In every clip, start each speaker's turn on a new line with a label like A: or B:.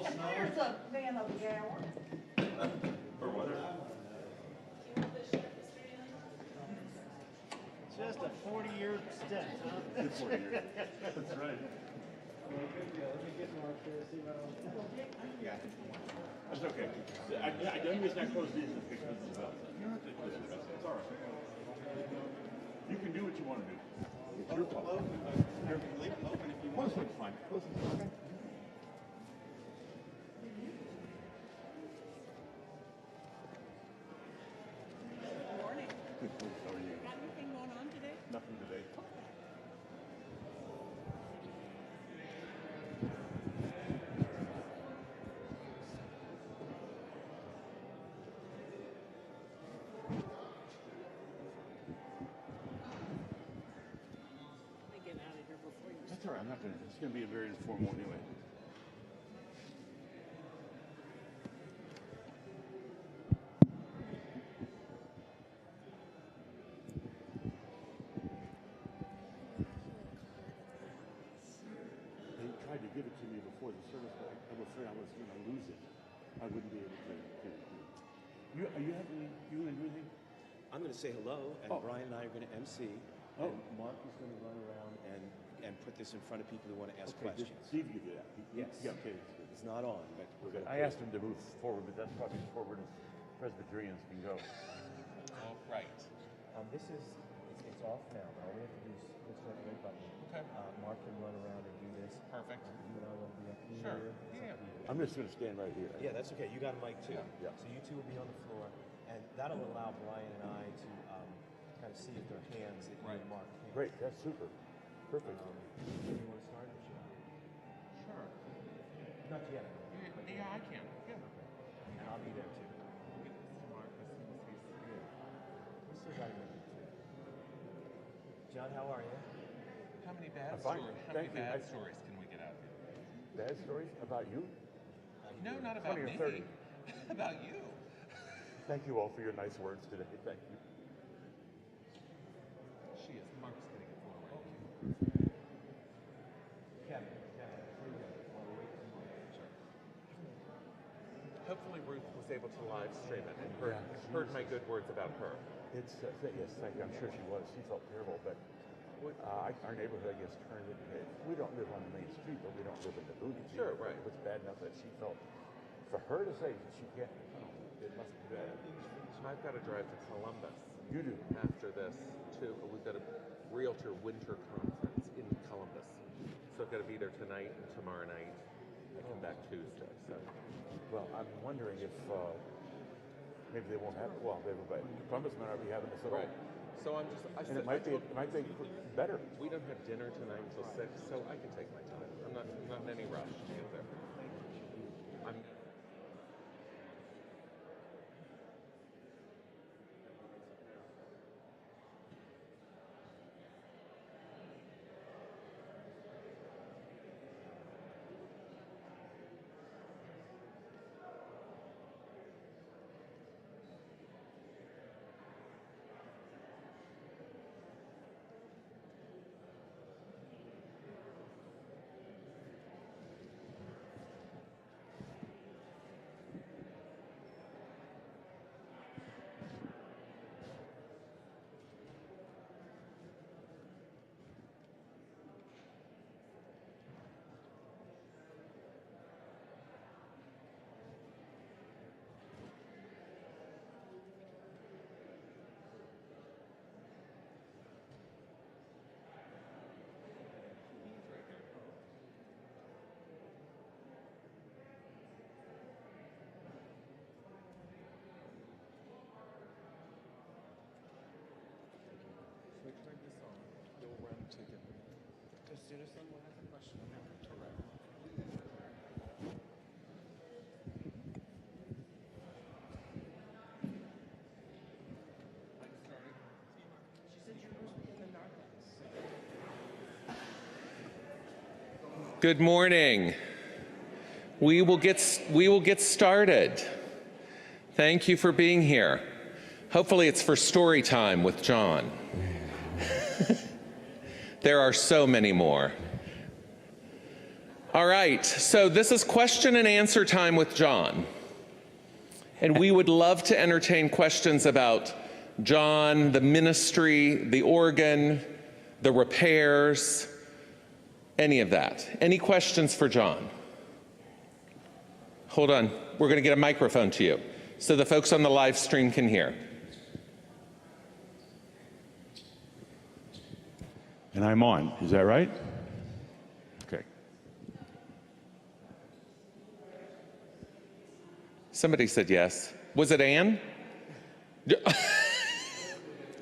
A: There's a man of the hour.
B: For what?
C: Just a 40-year stint, huh?
B: 40 years. That's right.
C: Well, good deal. Let me get Mark here, see what else.
B: Yeah. That's okay. The only reason I closed these is because it's about. You don't have to close it. It's all right. You can do what you want to do. It's your fault.
D: Leave it open if you want.
B: Close it's fine. Close it's fine.
A: Good morning.
B: Good. How are you?
A: Got anything going on today?
B: Nothing today.
A: Let me get out of here before you.
B: That's all right. I'm not gonna. It's gonna be a very informal anyway. They tried to give it to me before the service, but I'm afraid I was going to lose it. I wouldn't be able to. You gonna do anything?
D: I'm going to say hello, and
B: Oh.
D: Brian and I are going to MC.
B: Oh.
D: And Mark is going to run around and put this in front of people who want to ask questions.
B: Steve, you do that.
D: Yes.
B: Yeah. Okay. That's good.
D: It's not on, but we're going to.
B: I asked him to move forward, but that's probably as forward as Presbyterians can go.
E: Oh, right.
D: This is it's off now. All we have to do is push that red button.
E: Okay.
D: Mark can run around and do this.
E: Perfect.
D: You and I will be up here.
E: Sure.
D: It's
E: Yeah.
D: up to you.
B: I'm just going to stand right here.
D: Yeah, that's okay. You got a mic too.
B: Yeah.
D: So you two will be on the floor, and that'll allow Brian and I to kind of see if there are hands that you
E: Right.
D: and Mark can.
B: Great. That's super. Perfect.
D: Do you want to start? Or should I?
E: Sure.
D: Not yet.
E: Yeah, I can. Yeah.
D: And I'll be there too.
E: We'll get this to Mark as soon as he's here.
D: We still got a minute or two. John, how are you?
E: How many bad
B: I'm fine.
E: stories? How
B: Thank
E: many
B: you.
E: bad stories can we get out of you?
B: Bad stories about you?
E: No, not about
B: 20 or
E: me.
B: 30.
E: About you.
B: Thank you all for your nice words today. Thank you.
E: She is. Mark's getting it forward.
D: Kevin, here you go. While we wait for Mark.
E: Sure.
F: Hopefully Ruth was able to live stream it and heard,
B: Yeah, she
F: heard
B: was.
F: my good words about her.
B: It's yes, thank you. I'm sure she was. She felt terrible, but our neighborhood, I guess, turned it. We don't live on the main street, but we don't live in the boonies.
F: Sure,
B: either.
F: right.
B: It was bad enough that she felt. For her to say that she can't, it must be bad.
F: I've got to drive to Columbus
B: You do.
F: after this too. We've got a Realtor Winter Conference in Columbus. So I've got to be there tonight and tomorrow night. I come back Tuesday. So
B: Well, I'm wondering if maybe they won't have. Well, they will. Columbus might not be having this at all.
F: right. So I'm just.
B: And it might be better.
F: We don't have dinner tonight until 6, so I can take my time. I'm not in any rush to get there. I'm.
E: If we turn this on, you'll run to get. As soon as someone has a question, I'm going to wrap. Good morning. We will get started. Thank you for being here. Hopefully it's for story time with John. There are so many more. All right, so this is question and answer time with John. And we would love to entertain questions about John, the ministry, the organ, the repairs, any of that. Any questions for John? Hold on, we're going to get a microphone to you so the folks on the live stream can hear.
B: And I'm on, is that right? Okay.
E: Somebody said yes. Was it Ann?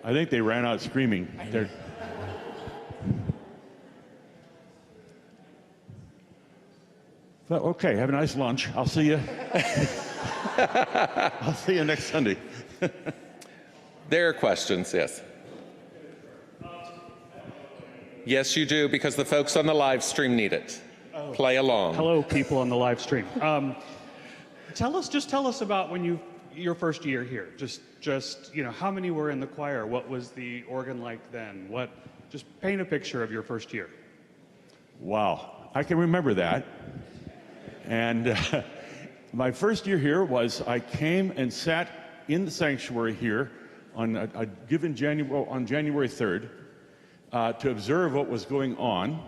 B: I think they ran out screaming. Well, okay, have a nice lunch. I'll see you. I'll see you next Sunday.
E: There are questions, yes. Yes, you do, because the folks on the live stream need it. Play along.
G: Hello, people on the live stream. Tell us about when your first year here. Just how many were in the choir? What was the organ like then? Just paint a picture of your first year.
B: Wow, I can remember that. And my first year here was I came and sat in the sanctuary here on on January 3rd to observe what was going on.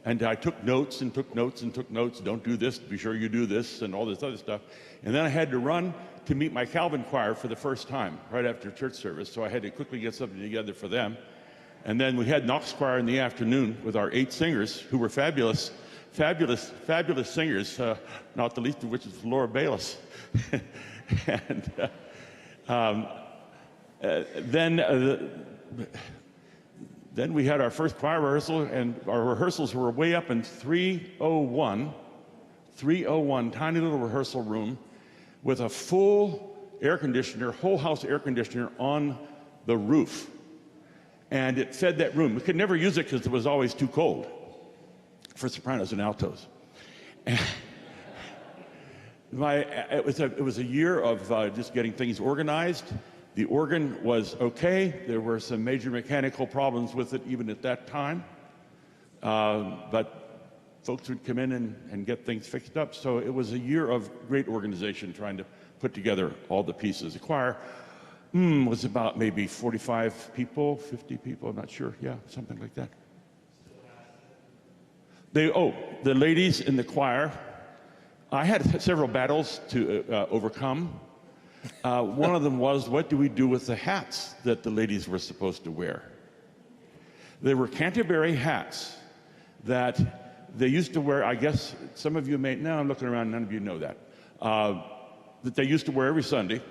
B: And I took notes and took notes and took notes. Don't do this, be sure you do this, and all this other stuff. And then I had to run to meet my Calvin choir for the first time, right after church service. So I had to quickly get something together for them. And then we had Knox choir in the afternoon with our 8 singers who were fabulous singers, not the least of which is Laura Bayless. And then we had our first choir rehearsal, and our rehearsals were way up in 301, tiny little rehearsal room with a full air conditioner, whole house air conditioner on the roof. And it fed that room. We could never use it because it was always too cold for sopranos and altos. And it was a year of just getting things organized. The organ was okay. There were some major mechanical problems with it even at that time. But folks would come in and get things fixed up. So it was a year of great organization trying to put together all the pieces. The choir was about maybe 45 people, 50 people, I'm not sure. Yeah, something like that. The ladies in the choir, I had several battles to overcome. One of them was, what do we do with the hats that the ladies were supposed to wear? They were Canterbury hats that they used to wear. I guess some of you may, now I'm looking around, none of you know that they used to wear every Sunday.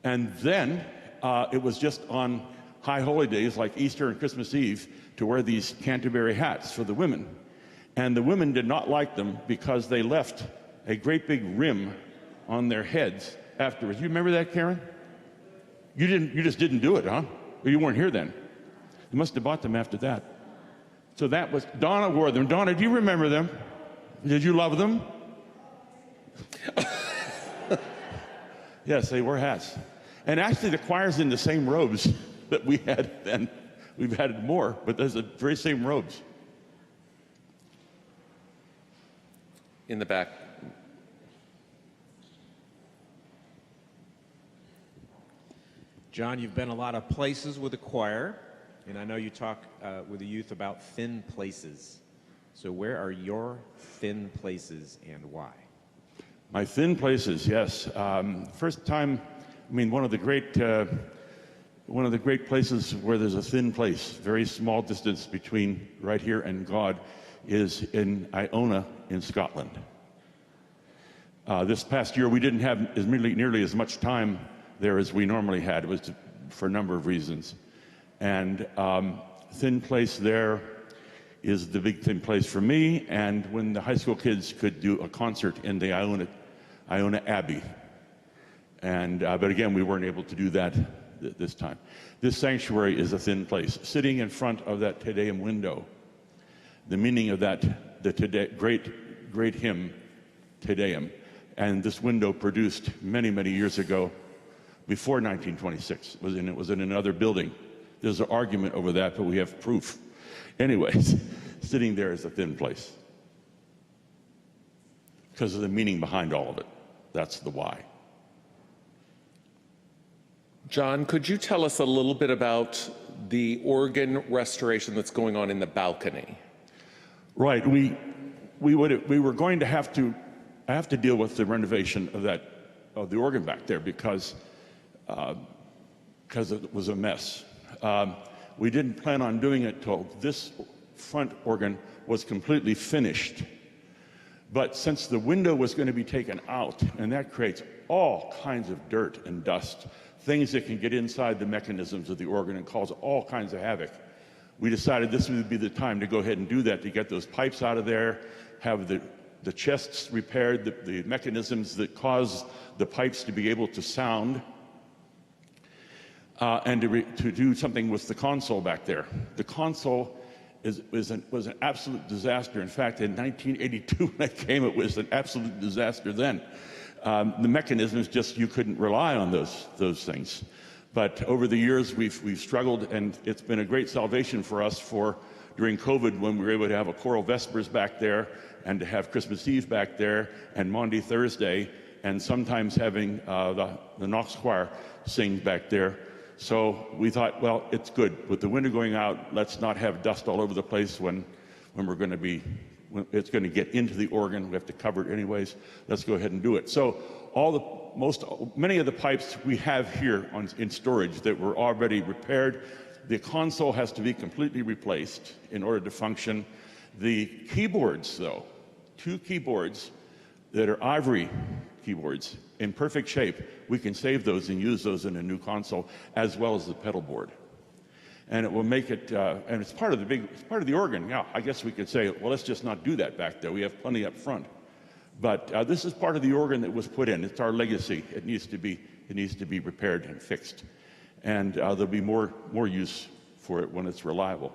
B: And then it was just on high holy days like Easter and Christmas Eve to wear these Canterbury hats for the women. And the women did not like them because they left a great big rim on their heads afterwards. You remember that, Karen? You just didn't do it, huh? Or you weren't here then. You must have bought them after that. So that was, Donna wore them. Donna, do you remember them? Did you love them? Yes, they wore hats. And actually the choir's in the same robes that we had then. We've added more, but there's the very same robes.
E: In the back.
H: John, you've been a lot of places with the choir, and I know you talk with the youth about thin places. So where are your thin places and why?
B: My thin places, yes. First time, one of the great places where there's a thin place, very small distance between right here and God, is in Iona in Scotland. This past year we didn't have nearly as much time there as we normally had. It was for a number of reasons. And thin place there is the big thin place for me, and when the high school kids could do a concert in the Iona Abbey. And but again, we weren't able to do that this time. This sanctuary is a thin place. Sitting in front of that Te Deum window, the meaning of that, the great hymn, Te Deum, and this window produced many, many years ago, before 1926. It was in another building. There's an argument over that, but we have proof. Anyways, sitting there is a thin place. because of the meaning behind all of it. That's the why.
E: John, could you tell us a little bit about the organ restoration that's going on in the balcony?
B: Right. We were going to have to deal with the renovation of the organ back there because it was a mess. We didn't plan on doing it till this front organ was completely finished. But since the window was going to be taken out, and that creates all kinds of dirt and dust, things that can get inside the mechanisms of the organ and cause all kinds of havoc, we decided this would be the time to go ahead and do that, to get those pipes out of there, have the chests repaired, the mechanisms that cause the pipes to be able to sound, and to do something with the console back there. The console was an absolute disaster. In fact, in 1982, when I came, it was an absolute disaster then. The mechanisms, just you couldn't rely on those things. But over the years, we've struggled, and it's been a great salvation for us during COVID, when we were able to have a choral Vespers back there, and to have Christmas Eve back there, and Maundy Thursday, and sometimes having the Knox Choir sing back there. So we thought, well, it's good. With the window going out, let's not have dust all over the place when it's going to get into the organ. We have to cover it anyways. Let's go ahead and do it. So many of the pipes we have here in storage that were already repaired. The console has to be completely replaced in order to function. The keyboards, though, 2 keyboards that are ivory keyboards in perfect shape, we can save those and use those in a new console, as well as the pedal board. And it will make it, and it's part of the organ. Yeah, I guess we could say, well, let's just not do that back there. We have plenty up front. But this is part of the organ that was put in. It's our legacy. It needs to be repaired and fixed. And there'll be more use for it when it's reliable.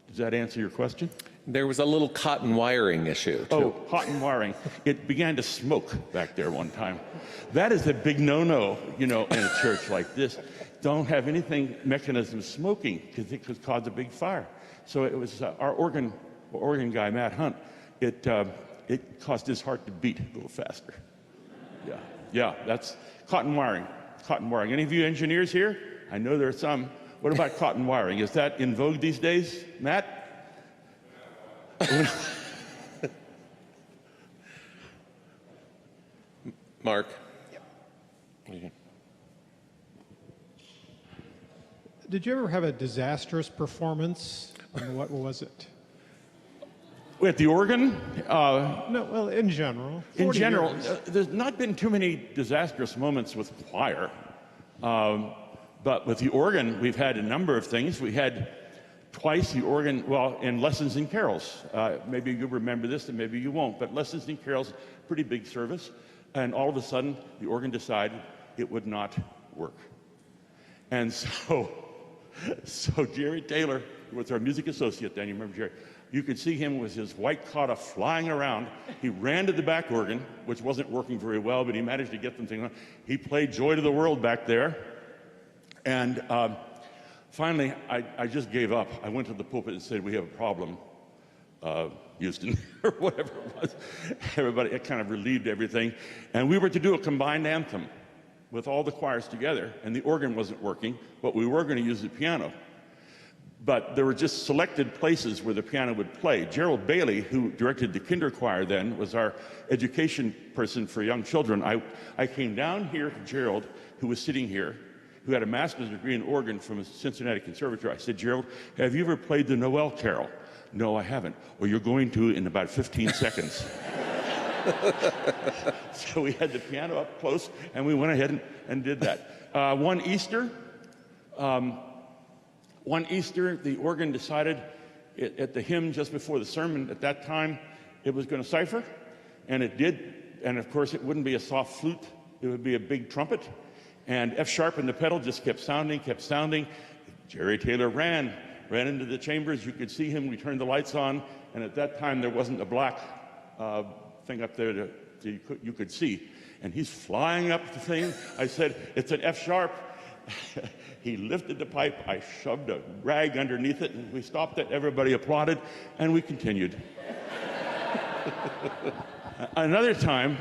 B: Does that answer your question?
E: There was a little cotton wiring issue, too.
B: Oh, cotton wiring. It began to smoke back there one time. That is a big no-no, in a church like this. Don't have anything, mechanisms smoking, because it could cause a big fire. So it was our organ guy, Matt Hunt, it caused his heart to beat a little faster. Yeah, that's cotton wiring. Cotton wiring. Any of you engineers here? I know there are some. What about cotton wiring? Is that in vogue these days, Matt?
E: Mark?
C: Did you ever have a disastrous performance? And what was it?
B: With the organ?
C: No, well, in general.
B: In
C: 40
B: general,
C: years.
B: there's not been too many disastrous moments with choir. But with the organ, we've had a number of things. We had twice the organ, in Lessons and Carols. Maybe you remember this and maybe you won't, but Lessons and Carols, pretty big service. And all of a sudden, the organ decided it would not work. And so Jerry Taylor was our music associate then. You remember Jerry? You could see him with his white cotta flying around. He ran to the back organ, which wasn't working very well, but he managed to get them things on. He played Joy to the World back there. And finally, I just gave up. I went to the pulpit and said, we have a problem, Houston, or whatever it was. Everybody, it kind of relieved everything. And we were to do a combined anthem with all the choirs together, and the organ wasn't working, but we were going to use the piano. But there were just selected places where the piano would play. Gerald Bailey, who directed the kinder choir then, was our education person for young children. I came down here to Gerald, who was sitting here, who had a master's degree in organ from the Cincinnati Conservatory. I said, Gerald, have you ever played the Noel Carol? No, I haven't. Well, you're going to in about 15 seconds. So we had the piano up close, and we went ahead and did that. One Easter, the organ decided at the hymn just before the sermon at that time, it was going to cipher, and it did. And of course, it wouldn't be a soft flute. It would be a big trumpet. And F sharp in the pedal just kept sounding. Jerry Taylor ran into the chambers. You could see him. We turned the lights on, and at that time there wasn't a black thing up there you could see. And he's flying up the thing. I said, it's an F sharp. He lifted the pipe. I shoved a rag underneath it, and we stopped it. Everybody applauded, and we continued. Another time,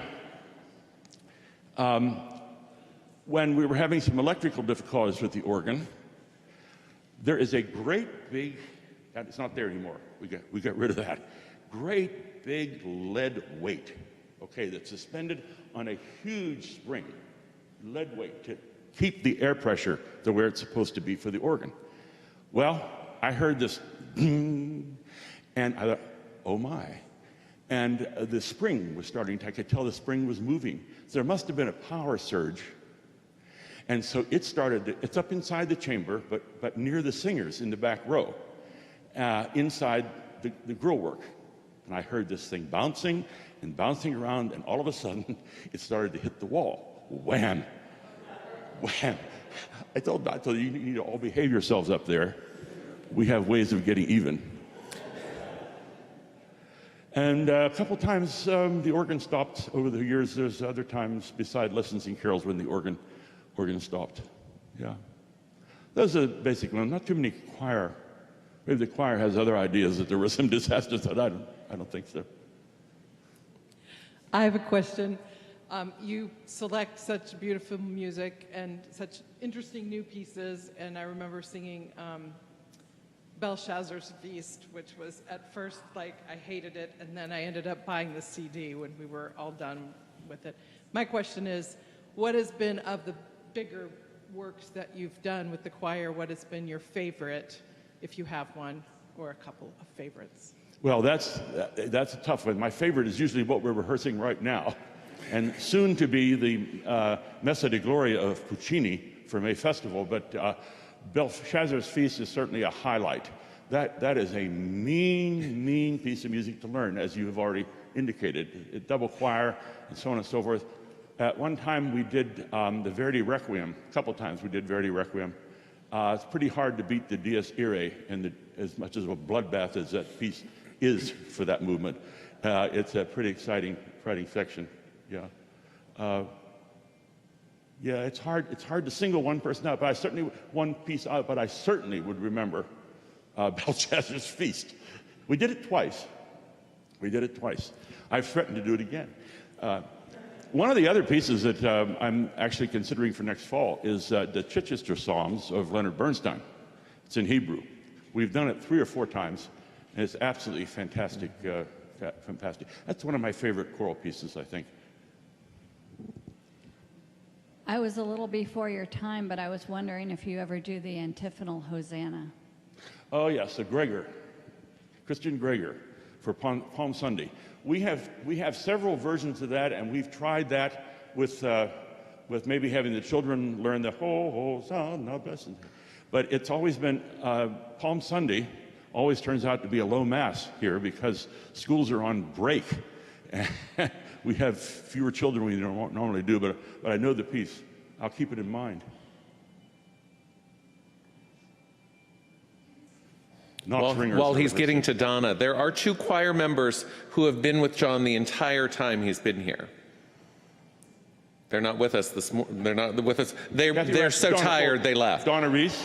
B: when we were having some electrical difficulties with the organ, there is a great big, it's not there anymore, we got rid of that, great big lead weight, okay, that's suspended on a huge spring, lead weight to keep the air pressure to where it's supposed to be for the organ. Well, I heard this, and I thought, oh my. And the spring was starting to, I could tell the spring was moving. So there must have been a power surge. And so it started, it's up inside the chamber, but near the singers in the back row, inside the grill work. And I heard this thing bouncing and bouncing around, and all of a sudden, it started to hit the wall. Wham! Wham! I told you, you need to all behave yourselves up there. We have ways of getting even. And a couple times the organ stopped over the years. There's other times beside lessons and carols when the organ stopped. Yeah. Those are the basic ones. Not too many choir. Maybe the choir has other ideas that there were some disasters, but I don't think so.
I: I have a question. You select such beautiful music and such interesting new pieces, and I remember singing Belshazzar's Feast, which was at first like I hated it, and then I ended up buying the CD when we were all done with it. My question is, what has been of the bigger works that you've done with the choir, what has been your favorite, if you have one, or a couple of favorites?
B: Well, that's a tough one. My favorite is usually what we're rehearsing right now, and soon to be the Messa di Gloria of Puccini for May Festival, but Belshazzar's Feast is certainly a highlight. That is a mean piece of music to learn, as you have already indicated. Double choir and so on and so forth. At one time we did the Verdi Requiem. A couple times we did Verdi Requiem. It's pretty hard to beat the Dies Irae, and as much as a bloodbath as that piece is for that movement. It's a pretty exciting section. Yeah. Yeah, it's hard to single one person out, but I certainly would remember Belshazzar's Feast. We did it twice. I've threatened to do it again. One of the other pieces that I'm actually considering for next fall is the Chichester Psalms of Leonard Bernstein. It's in Hebrew. We've done it 3 or 4 times, and it's absolutely fantastic. Fantastic. That's one of my favorite choral pieces, I think.
J: I was a little before your time, but I was wondering if you ever do the antiphonal Hosanna.
B: Oh yes, the Gregor, Christian Gregor, for Palm Sunday. We have several versions of that, and we've tried that with maybe having the children learn the Hosanna, blessed. But it's always been Palm Sunday. Always turns out to be a low mass here because schools are on break. We have fewer children than we normally do, but I know the piece. I'll keep it in mind.
E: While he's getting to Donna, there are 2 choir members who have been with John the entire time he's been here. They're not with us this morning. They're not with us. They're so tired they left.
B: Donna Reese.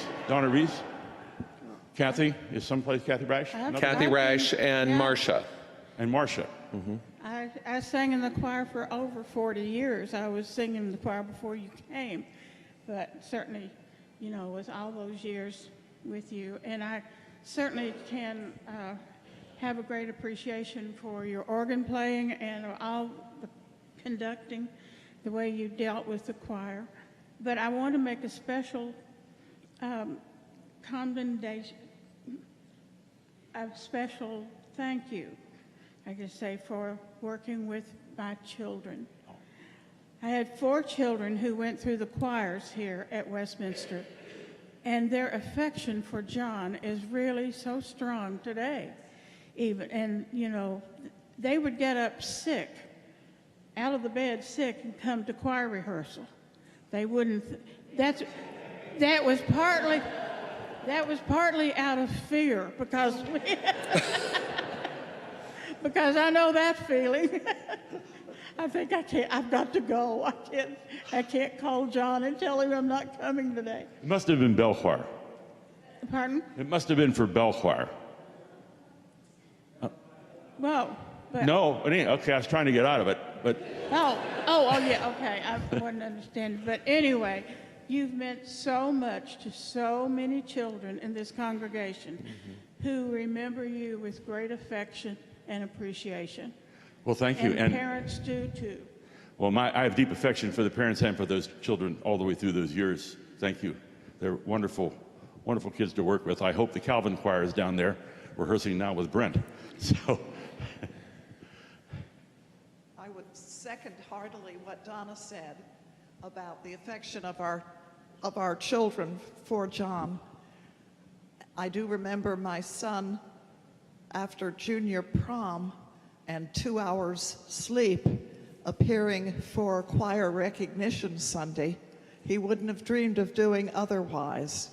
B: Kathy is someplace. Kathy Rash.
E: Kathy Rash and Marcia.
B: And Marcia.
A: Mm-hmm. I sang in the choir for over 40 years. I was singing in the choir before you came, but certainly, with all those years with you, and I certainly can have a great appreciation for your organ playing and all the conducting, the way you dealt with the choir. But I want to make a special commendation, a special thank you, I can say, for working with my children. I had 4 children who went through the choirs here at Westminster, and their affection for John is really so strong today, even. And, they would get up sick, out of the bed sick, and come to choir rehearsal. They wouldn't, that was partly out of fear, because because I know that feeling. I think I've got to go. I can't call John and tell him I'm not coming today.
B: It must have been bell choir.
A: Pardon?
B: It must have been for bell choir.
A: Well,
B: No, okay, I was trying to get out of it, but
A: Oh, yeah, okay, I wouldn't understand. But anyway, you've meant so much to so many children in this congregation who remember you with great affection and appreciation.
B: well, thank you.
A: And parents do too.
B: Well, I have deep affection for the parents and for those children all the way through those years. Thank you. They're wonderful, wonderful kids to work with. I hope the Calvin Choir is down there rehearsing now with Brent. So.
K: I would second heartily what Donna said about the affection of our children for John. I do remember my son, after junior prom and 2 hours sleep, appearing for choir recognition Sunday. He wouldn't have dreamed of doing otherwise.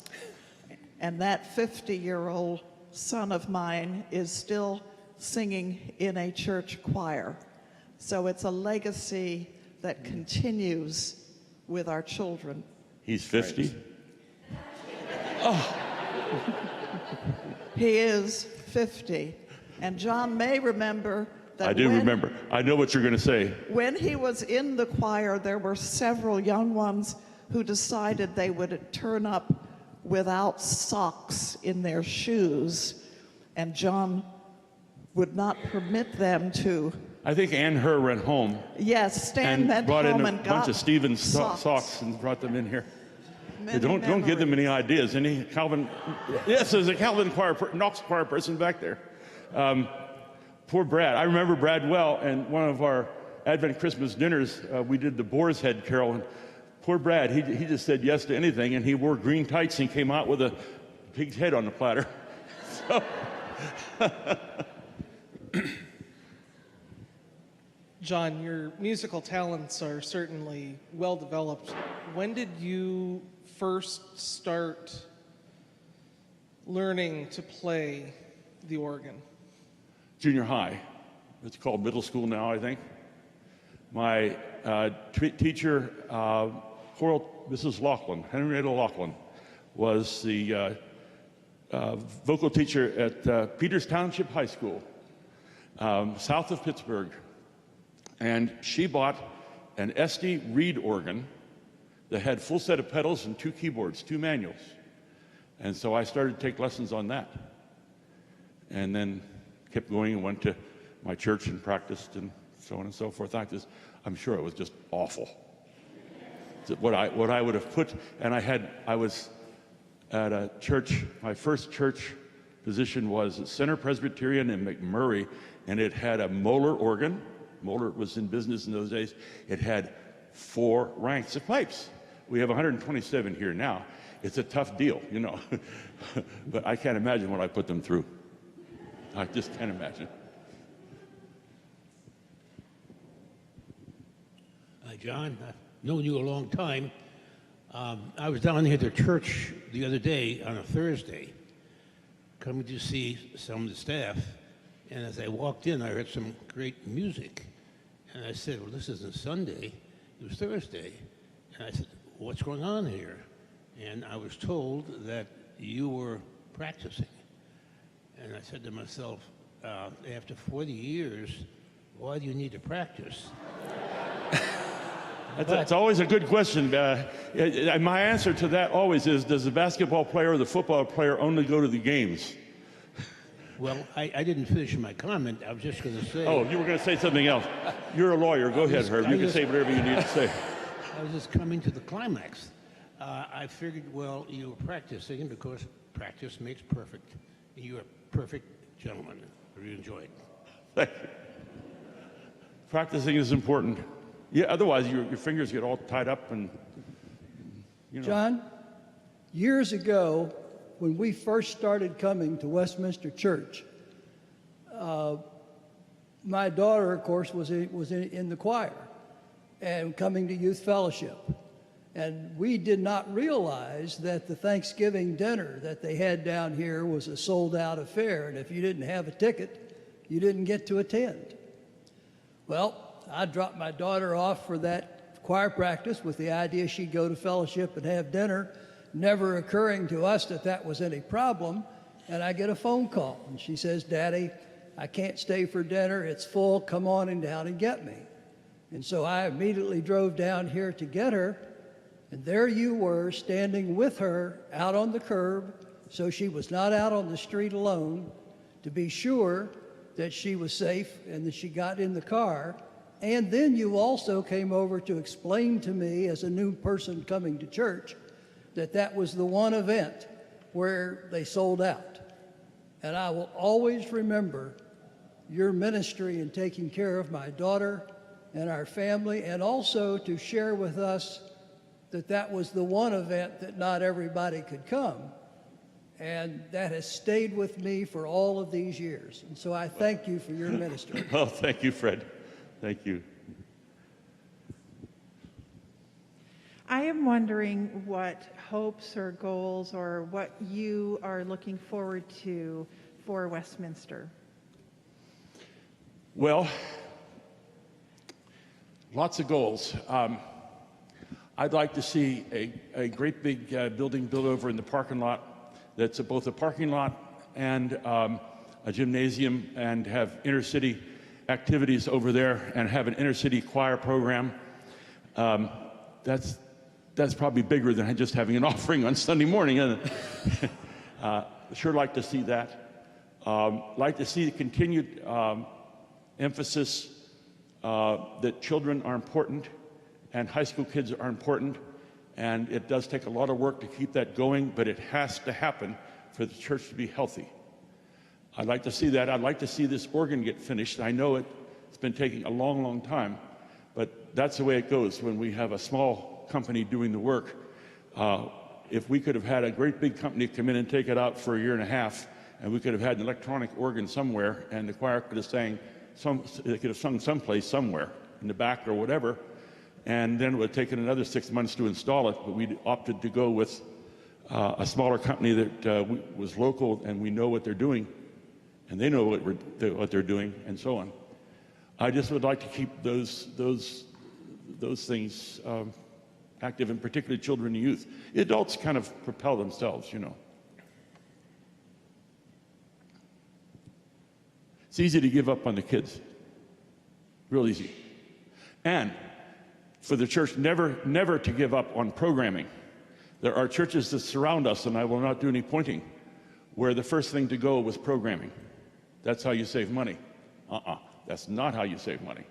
K: And that 50-year-old son of mine is still singing in a church choir. So it's a legacy that continues with our children.
B: He's 50?
K: He is 50. And John may remember that
B: I do remember. I know what you're going to say.
K: when he was in the choir, there were several young ones who decided they would turn up without socks in their shoes, and John would not permit them to,
B: I think Ann Herr went home
K: stand
B: and
K: at
B: brought in
K: home
B: a
K: and
B: bunch
K: got
B: of Stevens
K: socks.
B: socks and brought them in here.
K: Many
B: Don't give them any
K: memories.
B: ideas. Any Calvin? Yes, there's a Calvin choir, Knox choir person back there. Poor Brad. I remember Brad well, and one of our Advent Christmas dinners, we did the Boar's Head Carol, and poor Brad, he just said yes to anything, and he wore green tights and came out with a pig's head on the platter. So.
L: John, your musical talents are certainly well developed. When did you first start learning to play the organ?
B: Junior high. It's called middle school now, I think. My teacher, Mrs. Laughlin, Henrietta Laughlin, was the vocal teacher at Peters Township High School, south of Pittsburgh. And she bought an SD Reed organ that had full set of pedals and 2 keyboards, 2 manuals. And so I started to take lessons on that. And then kept going and went to my church and practiced and so on and so forth. I'm sure it was just awful. What I would have put, and I was at a church, my first church position was at Center Presbyterian in McMurray, and it had a Moeller organ. Moeller was in business in those days. It had 4 ranks of pipes. We have 127 here now. It's a tough deal, you know. But I can't imagine what I put them through. I just can't imagine.
M: John, I've known you a long time. I was down here at the church the other day on a Thursday, coming to see some of the staff, and as I walked in, I heard some great music. And I said, well, this isn't Sunday, it was Thursday. And I said, what's going on here? And I was told that you were practicing. And I said to myself, after 40 years, why do you need to practice?
B: That's always a good question. My answer to that always is, does the basketball player or the football player only go to the games?
M: Well, I didn't finish my comment. I was just going to say...
B: Oh, you were going to say something else. You're a lawyer. Go ahead, Herb. You can say whatever you need to say.
M: I was just coming to the climax. I figured, well, you were practicing because practice makes perfect. You're a perfect gentleman. I really enjoyed it.
B: Thank you. Practicing is important. Yeah, otherwise your fingers get all tied up and, you know.
N: John, years ago, when we first started coming to Westminster Church, my daughter, of course, was in the choir and coming to youth fellowship. And we did not realize that the Thanksgiving dinner that they had down here was a sold-out affair, and if you didn't have a ticket, you didn't get to attend. Well, I dropped my daughter off for that choir practice with the idea she'd go to fellowship and have dinner, never occurring to us that that was any problem. And I get a phone call, and she says, Daddy, I can't stay for dinner. It's full. Come on and down and get me. And so I immediately drove down here to get her. And there you were standing with her out on the curb, so she was not out on the street alone, to be sure that she was safe and that she got in the car. And then you also came over to explain to me, as a new person coming to church, that that was the one event where they sold out. And I will always remember your ministry in taking care of my daughter and our family, and also to share with us that that was the one event that not everybody could come. And that has stayed with me for all of these years. And so I thank you for your ministry.
B: Oh, thank you, Fred. Thank you.
O: I am wondering what hopes or goals or what you are looking forward to for Westminster.
B: Well, lots of goals. I'd like to see a great big building built over in the parking lot that's both a parking lot and a gymnasium, and have inter-city activities over there, and have an inter-city choir program. That's probably bigger than just having an offering on Sunday morning, isn't it? Sure like to see that. Like to see the continued emphasis that children are important and high school kids are important, and it does take a lot of work to keep that going, but it has to happen for the church to be healthy. I'd like to see that. I'd like to see this organ get finished. I know it's been taking a long, long time, but that's the way it goes when we have a small company doing the work. If we could have had a great big company come in and take it out for a year and a half, and we could have had an electronic organ somewhere, and the choir could have they could have sung someplace, somewhere, in the back or whatever, and then it would have taken another 6 months to install it, but we opted to go with a smaller company that was local, and we know what they're doing, and they know what they're doing, and so on. I just would like to keep those things active, and particularly children and youth. Adults kind of propel themselves, you know. It's easy to give up on the kids, real easy. And for the church never to give up on programming. There are churches that surround us, and I will not do any pointing, where the first thing to go was programming. That's how you save money. That's not how you save money.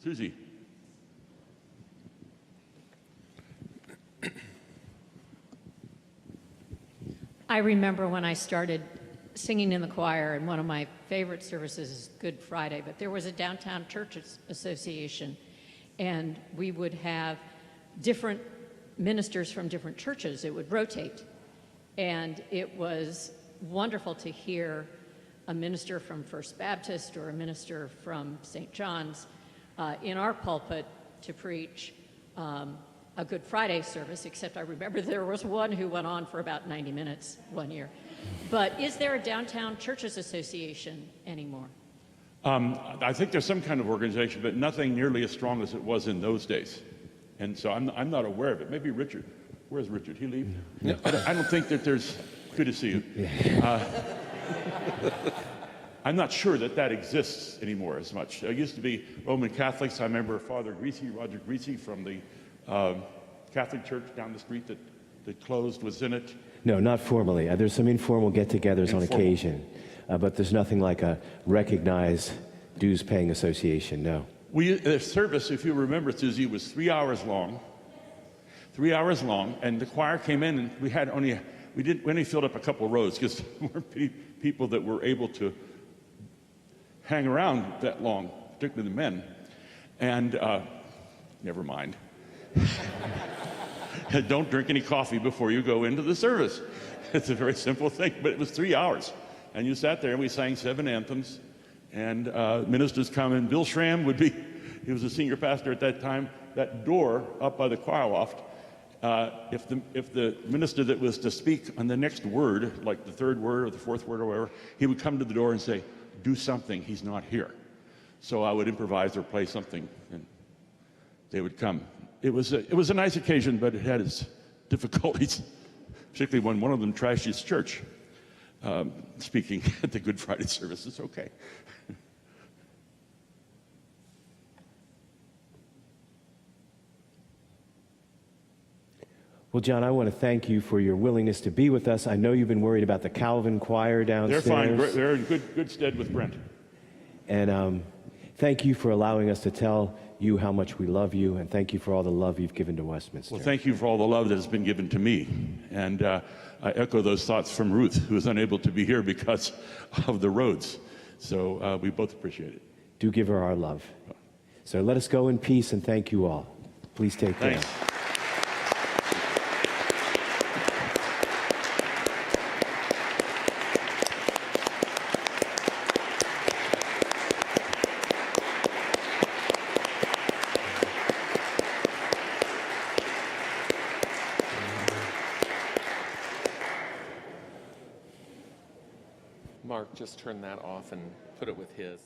B: Susie.
P: I remember when I started singing in the choir, and one of my favorite services is Good Friday, but there was a downtown church association, and we would have different ministers from different churches. It would rotate, and it was wonderful to hear a minister from First Baptist or a minister from St. John's in our pulpit to preach a Good Friday service, except I remember there was one who went on for about 90 minutes one year. But is there a downtown churches association anymore?
B: I think there's some kind of organization, but nothing nearly as strong as it was in those days. And so I'm not aware of it. Maybe Richard. Where's Richard? He leave? No. I don't think that there's... Good to see you. I'm not sure that exists anymore as much. There used to be Roman Catholics. I remember Father Greasy, Roger Greasy from the Catholic Church down the street that closed was in it.
D: No, not formally. There's some informal get-togethers on occasion, but there's nothing like a recognized dues-paying association, no.
B: The service, if you remember, Susie, was 3 hours long. 3 hours long, and the choir came in, and we only filled up a couple rows because there weren't people that were able to hang around that long, particularly the men. And never mind. Don't drink any coffee before you go into the service. It's a very simple thing, but it was 3 hours. And you sat there, and we sang 7 anthems, and ministers come in. Bill Schramm he was a senior pastor at that time. That door up by the choir loft, if the minister that was to speak on the next word, like the third word or the fourth word or whatever, he would come to the door and say, do something, he's not here. So I would improvise or play something, and they would come. It was a nice occasion, but it had its difficulties. particularly when one of them trashes church. Speaking at the Good Friday service is okay.
D: Well, John, I want to thank you for your willingness to be with us. I know you've been worried about the Calvin choir downstairs.
B: They're fine. They're in good stead with Brent.
D: And thank you for allowing us to tell you how much we love you, and thank you for all the love you've given to Westminster.
B: Well, thank you for all the love that has been given to me. And I echo those thoughts from Ruth, who is unable to be here because of the roads. So we both appreciate it.
D: Do give her our love. So let us go in peace, and thank you all. Please take care.
B: Thanks.
E: Mark, just turn that off and put it with his.